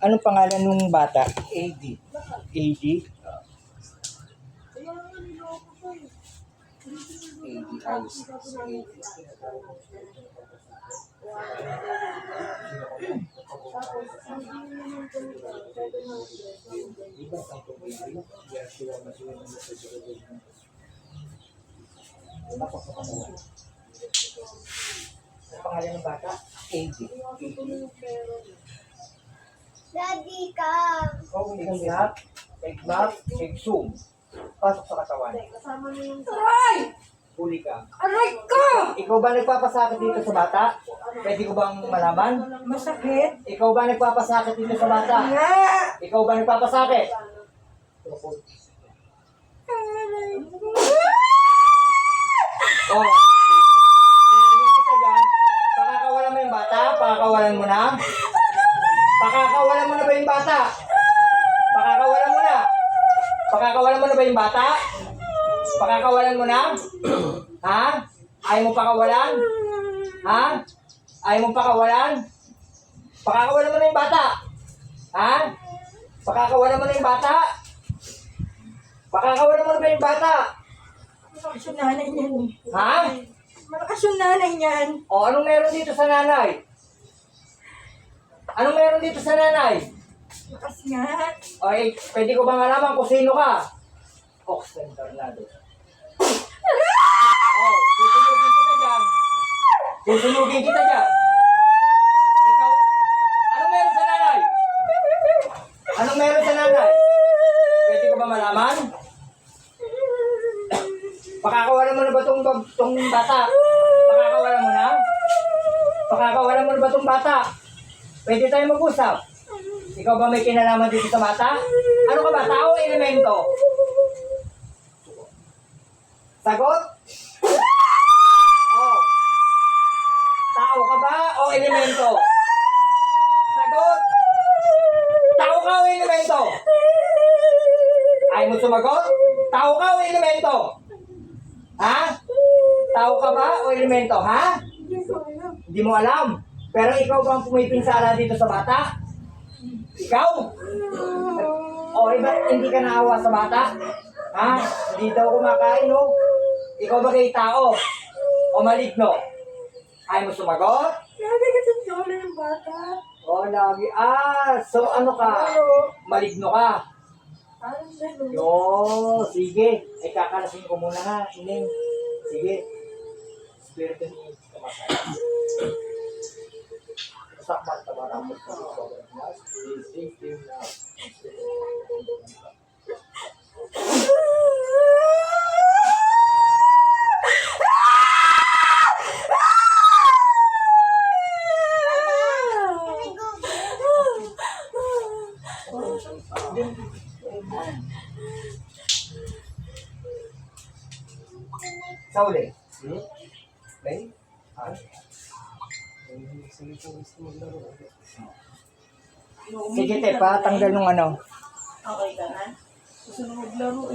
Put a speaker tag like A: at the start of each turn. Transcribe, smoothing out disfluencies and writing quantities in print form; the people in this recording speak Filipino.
A: Anong pangalan ng bata?
B: AD.
A: AD?
B: AD Ayos.
A: Anong pangalan ng bata?
B: AD.
C: Daddy ka.
A: Ignat, Ignat, Zoom. Pasok sa katawan.
C: Kasama mo yung...
D: Aray!
A: Huli ka.
D: Aray ko!
A: Ikaw ba nagpapasakit dito sa bata? Pwede ko bang malaman?
D: Masakit.
A: Ikaw ba nagpapasakit dito sa bata?
D: Nga!
A: Ikaw ba nagpapasakit? Oh. Sinugin kita dyan. Pakakawalan mo yung bata? Pakakawalan mo na? Pakakawalan mo na ba yung bata? Pakakawalan mo na? Pakakawalan mo na ba yung bata? Pakakawalan mo na? Ha? Ayaw mo pakawalan? Ha? Ayaw mo pakawalan? Pakakawalan mo na yung bata? Ha? Pakakawalan mo na yung bata? Pakakawalan mo na ba yung bata?
D: Malakas yung nanay niyan eh.
A: Ha?
D: Malakas yung nanay niyan.
A: O, anong meron dito sa nanay? Anong meron dito sa nanay?
D: Malakas nga.
A: O, pwede ko ba malaman kung sino ka? Oxen Tornado. Oh, susunugin kita dyan. Susunugin kita dyan. Ikaw, anong meron sa nanay? Anong meron sa nanay? Pwede ko ba malaman? Pakakawalan mo na ba tong bata? Pakakawalan mo na? Pakakawalan mo na ba tong bata? Pwede tayo mag-usap. Ikaw ba may kinalaman dito sa bata? Ano ka ba? Tao o elemento? Sagot? Oh. Tao ka ba o elemento? Sagot? Tao ka o elemento? Ayaw mo sumagot? Tao ka o elemento? Ha? Tao ka ba o elemento? Ha?
D: Hindi ko alam.
A: Hindi mo alam. Pero ikaw ba ang pumipinsala dito sa bata? Ikaw? O iba, hindi ka naawa sa bata? Ha? Hindi daw kumakain, no? Ikaw ba kay tao? O maligno? Ayaw mo sumagot?
D: Lagi kasi solo yung bata.
A: O lagi. So ano ka? Maligno ka?
D: Parang gano'n.
A: Yo, sige. Ay kakalasin ko muna ha, Ining. Sige. Spiritu ni Kamasay. Sakmat na maramot sa Mas. Save na. Sa uli. Okay? Sige te, patanggal nung ano.
D: Okay ka na? Gusto na maglaro eh.